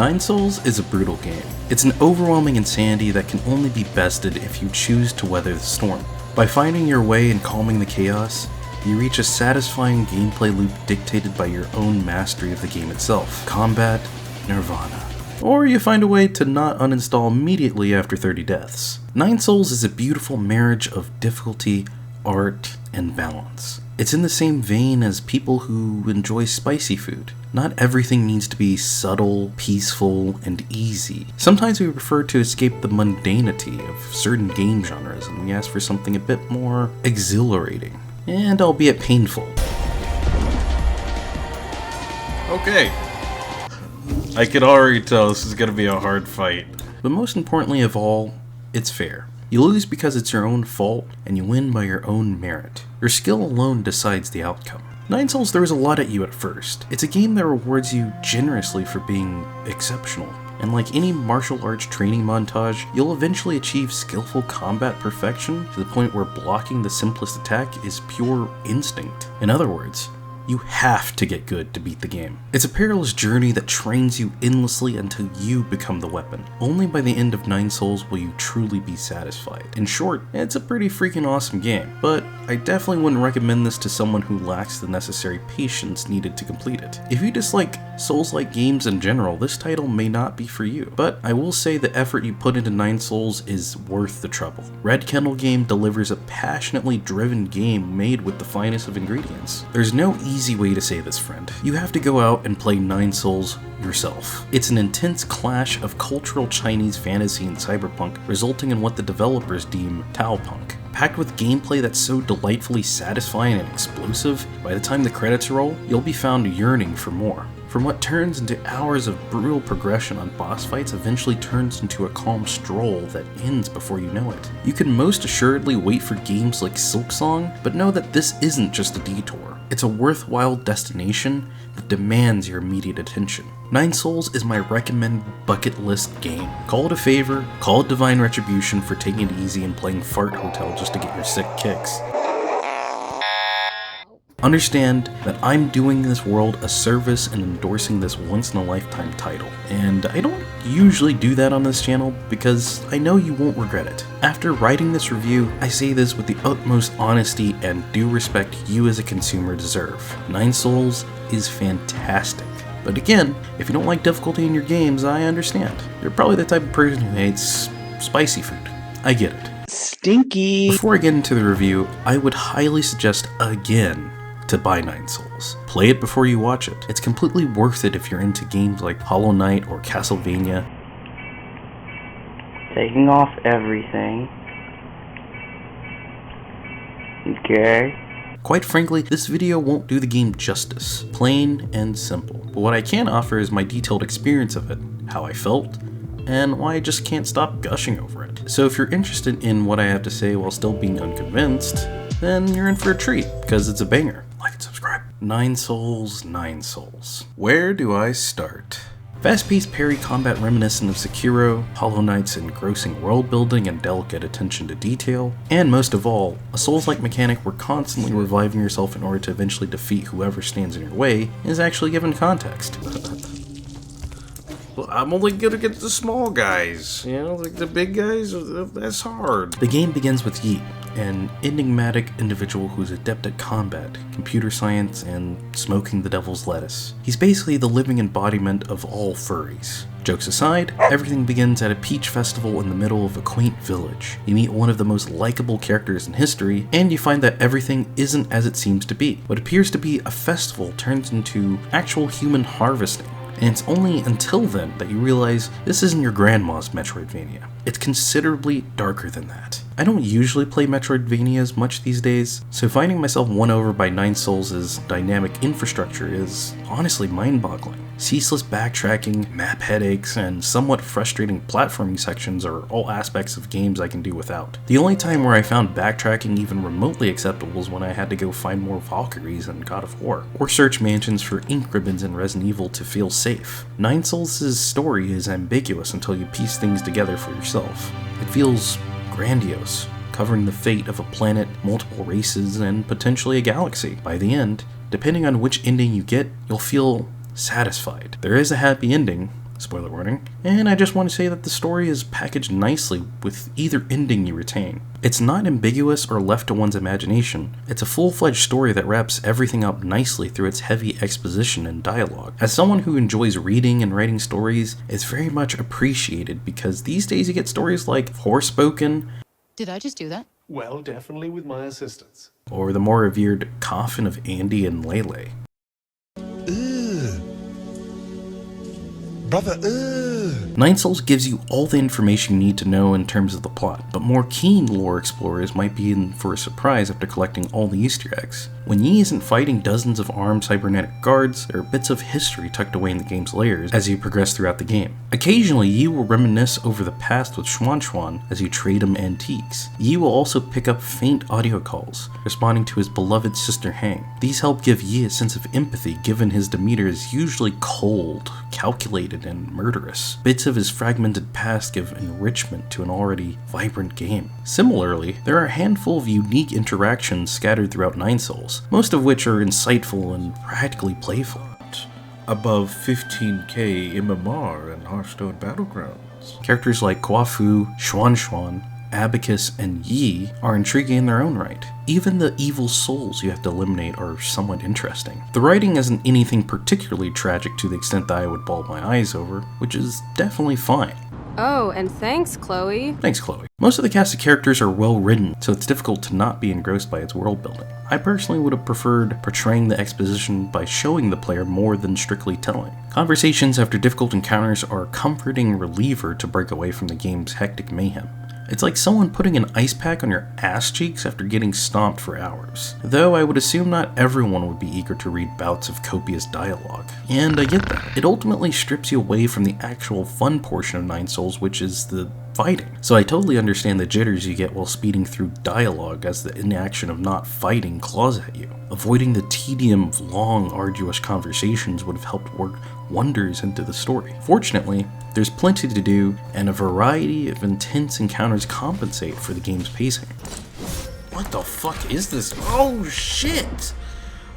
Nine Souls is a brutal game. It's an overwhelming insanity that can only be bested if you choose to weather the storm. By finding your way and calming the chaos, you reach a satisfying gameplay loop dictated by your own mastery of the game itself. Combat Nirvana. Or you find a way to not uninstall immediately after 30 deaths. Nine Souls is a beautiful marriage of difficulty, art, and balance. It's in the same vein as people who enjoy spicy food. Not everything needs to be subtle, peaceful, and easy. Sometimes we prefer to escape the mundanity of certain game genres and we ask for something a bit more exhilarating, and albeit painful. Okay. I can already tell this is going to be a hard fight. But most importantly of all, it's fair. You lose because it's your own fault, and you win by your own merit. Your skill alone decides the outcome. Nine Souls throws a lot at you at first. It's a game that rewards you generously for being exceptional. And like any martial arts training montage, you'll eventually achieve skillful combat perfection to the point where blocking the simplest attack is pure instinct. In other words, you have to get good to beat the game. It's a perilous journey that trains you endlessly until you become the weapon. Only by the end of Nine Souls will you truly be satisfied. In short, it's a pretty freaking awesome game, but I definitely wouldn't recommend this to someone who lacks the necessary patience needed to complete it. If you dislike Souls-like games in general, this title may not be for you, but I will say the effort you put into Nine Souls is worth the trouble. Red Candle Game delivers a passionately driven game made with the finest of ingredients. There's no easy way to say this, friend. You have to go out and play Nine Souls yourself. It's an intense clash of cultural Chinese fantasy and cyberpunk, resulting in what the developers deem Taopunk. Packed with gameplay that's so delightfully satisfying and explosive, by the time the credits roll, you'll be found yearning for more. From what turns into hours of brutal progression on boss fights eventually turns into a calm stroll that ends before you know it. You can most assuredly wait for games like Silksong, but know that this isn't just a detour. It's a worthwhile destination that demands your immediate attention. Nine Souls is my recommended bucket list game. Call it a favor, call it divine retribution for taking it easy and playing Fart Hotel just to get your sick kicks. Understand that I'm doing this world a service and endorsing this once-in-a-lifetime title, and I don't usually do that on this channel because I know you won't regret it. After writing this review, I say this with the utmost honesty and due respect you as a consumer deserve. Nine Souls is fantastic. But again, if you don't like difficulty in your games, I understand. You're probably the type of person who hates spicy food. I get it. Stinky! Before I get into the review, I would highly suggest again to buy Nine Souls. Play it before you watch it. It's completely worth it if you're into games like Hollow Knight or Castlevania. Taking off everything. Okay. Quite frankly, this video won't do the game justice. Plain and simple. But what I can offer is my detailed experience of it, how I felt, and why I just can't stop gushing over it. So if you're interested in what I have to say while still being unconvinced, then you're in for a treat, because it's a banger. Like and subscribe. Nine Souls, Nine Souls. Where do I start? Fast-paced parry combat reminiscent of Sekiro, Hollow Knight's engrossing world building and delicate attention to detail, and most of all, a Souls-like mechanic where constantly reviving yourself in order to eventually defeat whoever stands in your way is actually given context. Well, I'm only gonna get the small guys, you know, like the big guys, that's hard. The game begins with Yeet, an enigmatic individual who's adept at combat, computer science, and smoking the devil's lettuce. He's basically the living embodiment of all furries. Jokes aside, everything begins at a peach festival in the middle of a quaint village. You meet one of the most likable characters in history, and you find that everything isn't as it seems to be. What appears to be a festival turns into actual human harvesting. And it's only until then that you realize this isn't your grandma's Metroidvania. It's considerably darker than that. I don't usually play Metroidvanias much these days, so finding myself won over by Nine Souls' dynamic infrastructure is honestly mind-boggling. Ceaseless backtracking, map headaches, and somewhat frustrating platforming sections are all aspects of games I can do without. The only time where I found backtracking even remotely acceptable was when I had to go find more Valkyries in God of War, or search mansions for ink ribbons in Resident Evil to feel safe. Nine Souls' story is ambiguous until you piece things together for yourself. It feels grandiose, covering the fate of a planet, multiple races, and potentially a galaxy. By the end, depending on which ending you get, you'll feel satisfied. There is a happy ending, spoiler warning, and I just want to say that the story is packaged nicely with either ending you retain. It's not ambiguous or left to one's imagination. It's a full-fledged story that wraps everything up nicely through its heavy exposition and dialogue. As someone who enjoys reading and writing stories, it's very much appreciated because these days you get stories like Forspoken. Did I just do that? Well, definitely with my assistance. Or the more revered Coffin of Andy and Lele. Brother, Nine Souls gives you all the information you need to know in terms of the plot, but more keen lore explorers might be in for a surprise after collecting all the Easter eggs. When Yi isn't fighting dozens of armed cybernetic guards, there are bits of history tucked away in the game's layers as you progress throughout the game. Occasionally, Yi will reminisce over the past with Xuan as you trade him antiques. Yi will also pick up faint audio calls, responding to his beloved sister Hang. These help give Yi a sense of empathy given his demeanor is usually cold, calculated, and murderous. Bits of his fragmented past give enrichment to an already vibrant game. Similarly, there are a handful of unique interactions scattered throughout Nine Souls, most of which are insightful and practically playful. Above 15k MMR in Hearthstone Battlegrounds. Characters like Guafu, Xuan, Abacus, and Yi are intriguing in their own right. Even the evil souls you have to eliminate are somewhat interesting. The writing isn't anything particularly tragic to the extent that I would bawl my eyes over, which is definitely fine. Oh, and thanks, Chloe. Thanks, Chloe. Most of the cast of characters are well written, so it's difficult to not be engrossed by its world building. I personally would have preferred portraying the exposition by showing the player more than strictly telling. Conversations after difficult encounters are a comforting reliever to break away from the game's hectic mayhem. It's like someone putting an ice pack on your ass cheeks after getting stomped for hours. Though I would assume not everyone would be eager to read bouts of copious dialogue. And I get that. It ultimately strips you away from the actual fun portion of Nine Souls, which is the fighting. So I totally understand the jitters you get while speeding through dialogue as the inaction of not fighting claws at you. Avoiding the tedium of long, arduous conversations would have helped work wonders into the story. Fortunately, there's plenty to do, and a variety of intense encounters compensate for the game's pacing. What the fuck is this? Oh shit!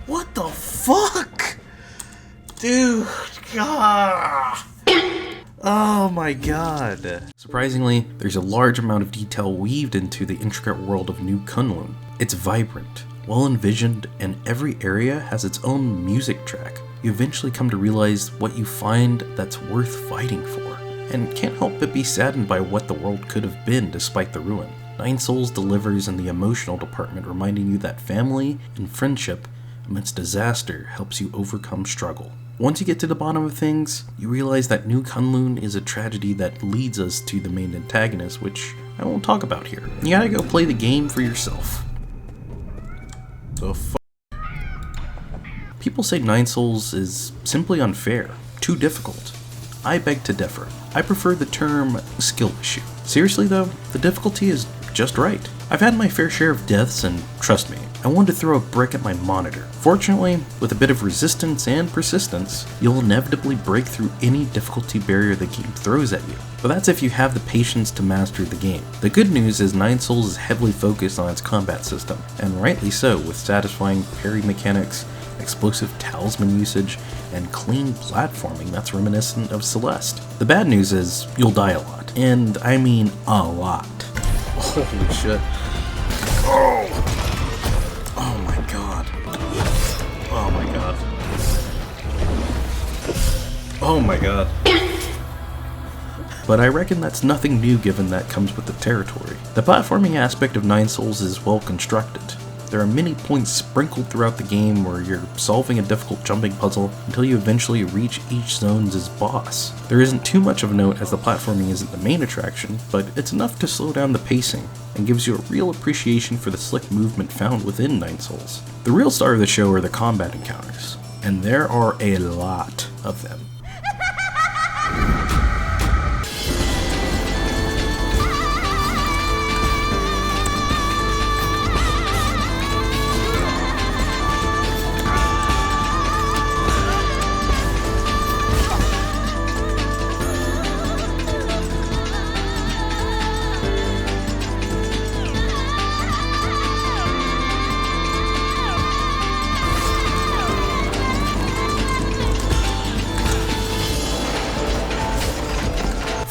What the fuck? Dude, God. Oh my god. Surprisingly, there's a large amount of detail weaved into the intricate world of New Kunlun. It's vibrant, well envisioned, and every area has its own music track. You eventually come to realize what you find that's worth fighting for, and can't help but be saddened by what the world could have been despite the ruin. Nine Souls delivers in the emotional department, reminding you that family and friendship amidst disaster helps you overcome struggle. Once you get to the bottom of things, you realize that New Kunlun is a tragedy that leads us to the main antagonist, which I won't talk about here. You gotta go play the game for yourself. The fuck? People say Nine Souls is simply unfair, too difficult. I beg to differ. I prefer the term skill issue. Seriously though, the difficulty is just right. I've had my fair share of deaths, and trust me, I wanted to throw a brick at my monitor. Fortunately, with a bit of resistance and persistence, you'll inevitably break through any difficulty barrier the game throws at you. But that's if you have the patience to master the game. The good news is Nine Souls is heavily focused on its combat system, and rightly so, with satisfying parry mechanics, explosive talisman usage, and clean platforming that's reminiscent of Celeste. The bad news is, you'll die a lot. And I mean a lot. Holy shit. Oh my god. Oh my god. Oh my god. But I reckon that's nothing new given that comes with the territory. The platforming aspect of Nine Souls is well constructed. There are many points sprinkled throughout the game where you're solving a difficult jumping puzzle until you eventually reach each zone's boss. There isn't too much of a note as the platforming isn't the main attraction, but it's enough to slow down the pacing and gives you a real appreciation for the slick movement found within Nine Souls. The real star of the show are the combat encounters, and there are a lot of them.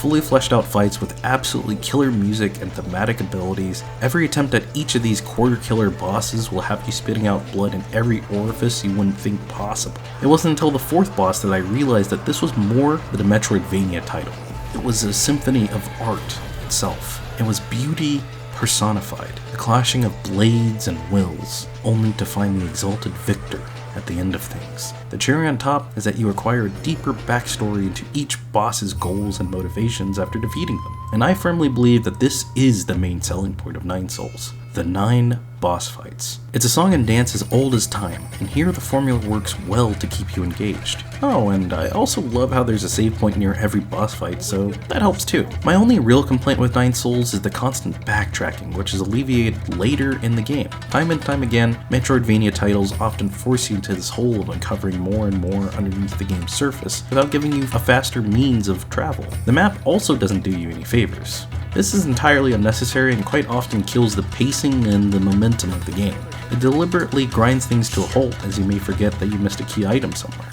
fully fleshed out fights with absolutely killer music and thematic abilities. Every attempt at each of these quarter killer bosses will have you spitting out blood in every orifice you wouldn't think possible. It wasn't until the fourth boss that I realized that this was more than a Metroidvania title. It was a symphony of art itself. It was beauty personified, the clashing of blades and wills, only to find the exalted victor at the end of things. The cherry on top is that you acquire a deeper backstory into each boss's goals and motivations after defeating them. And I firmly believe that this is the main selling point of Nine Souls. The 9 boss fights. It's a song and dance as old as time, and here the formula works well to keep you engaged. Oh, and I also love how there's a save point near every boss fight, so that helps too. My only real complaint with Nine Souls is the constant backtracking, which is alleviated later in the game. Time and time again, Metroidvania titles often force you into this hole of uncovering more and more underneath the game's surface without giving you a faster means of travel. The map also doesn't do you any favors. This is entirely unnecessary and quite often kills the pacing and the momentum of the game. It deliberately grinds things to a halt as you may forget that you missed a key item somewhere.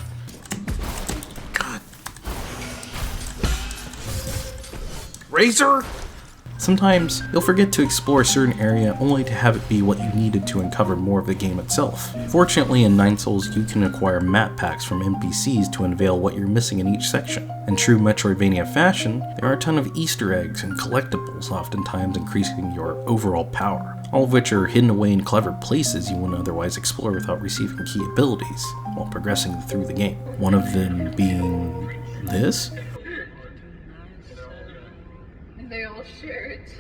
God. Razor? Sometimes, you'll forget to explore a certain area only to have it be what you needed to uncover more of the game itself. Fortunately, in Nine Souls, you can acquire map packs from NPCs to unveil what you're missing in each section. In true Metroidvania fashion, there are a ton of Easter eggs and collectibles, oftentimes increasing your overall power, all of which are hidden away in clever places you wouldn't otherwise explore without receiving key abilities while progressing through the game. One of them being this. They all share it.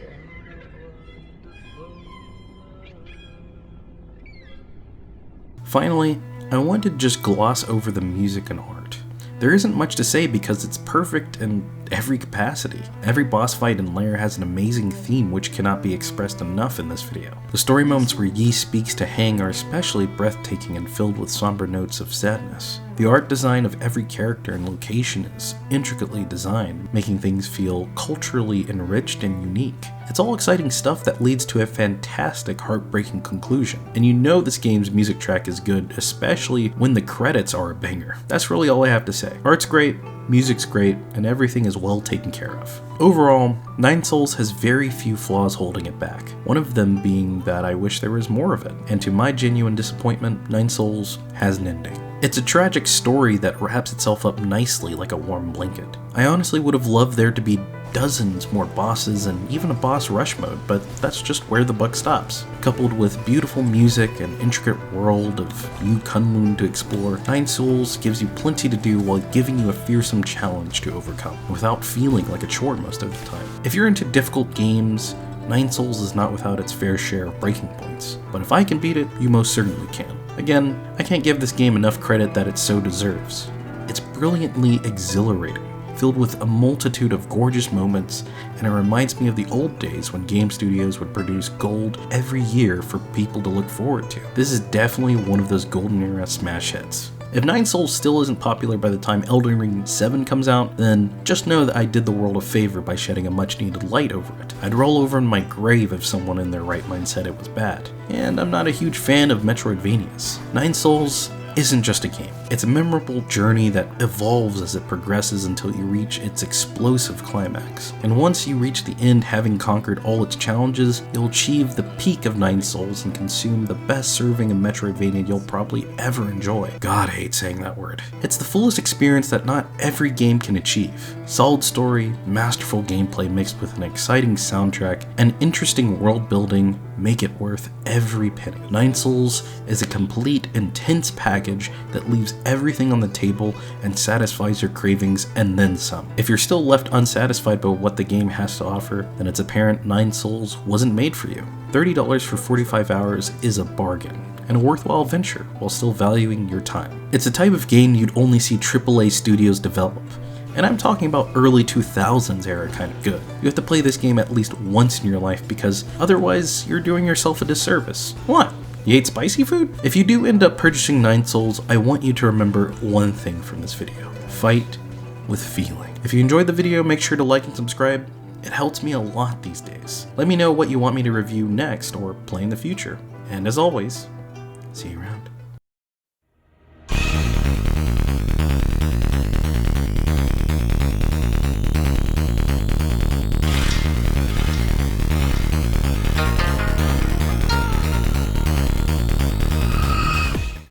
Finally, I want to just gloss over the music and art. There isn't much to say because it's perfect in every capacity. Every boss fight and lair has an amazing theme which cannot be expressed enough in this video. The story moments where Yi speaks to Hang are especially breathtaking and filled with somber notes of sadness. The art design of every character and location is intricately designed, making things feel culturally enriched and unique. It's all exciting stuff that leads to a fantastic, heartbreaking conclusion. And you know this game's music track is good, especially when the credits are a banger. That's really all I have to say. Art's great, music's great, and everything is well taken care of. Overall, Nine Souls has very few flaws holding it back, one of them being that I wish there was more of it, and to my genuine disappointment, Nine Souls has an ending. It's a tragic story that wraps itself up nicely like a warm blanket. I honestly would have loved there to be dozens more bosses and even a boss rush mode, but that's just where the buck stops. Coupled with beautiful music and intricate world of new Kunlun to explore, Nine Souls gives you plenty to do while giving you a fearsome challenge to overcome, without feeling like a chore most of the time. If you're into difficult games, Nine Souls is not without its fair share of breaking points, but if I can beat it, you most certainly can. Again, I can't give this game enough credit that it so deserves. It's brilliantly exhilarating, filled with a multitude of gorgeous moments, and it reminds me of the old days when game studios would produce gold every year for people to look forward to. This is definitely one of those golden era smash hits. If Nine Souls still isn't popular by the time Elden Ring 7 comes out, then just know that I did the world a favor by shedding a much needed light over it. I'd roll over in my grave if someone in their right mind said it was bad. And I'm not a huge fan of Metroidvanias. Nine Souls isn't just a game. It's a memorable journey that evolves as it progresses until you reach its explosive climax. And once you reach the end, having conquered all its challenges, you'll achieve the peak of Nine Souls and consume the best serving of Metroidvania you'll probably ever enjoy. God, I hate saying that word. It's the fullest experience that not every game can achieve. Solid story, masterful gameplay mixed with an exciting soundtrack, and interesting world building make it worth every penny. Nine Souls is a complete, intense package that leaves everything on the table and satisfies your cravings and then some. If you're still left unsatisfied by what the game has to offer, then it's apparent Nine Souls wasn't made for you. $30 for 45 hours is a bargain, and a worthwhile venture while still valuing your time. It's a type of game you'd only see AAA studios develop. And I'm talking about early 2000s era kind of good. You have to play this game at least once in your life because otherwise you're doing yourself a disservice. What? You ate spicy food? If you do end up purchasing Nine Souls, I want you to remember one thing from this video. Fight with feeling. If you enjoyed the video, make sure to like and subscribe. It helps me a lot these days. Let me know what you want me to review next or play in the future. And as always, see you around.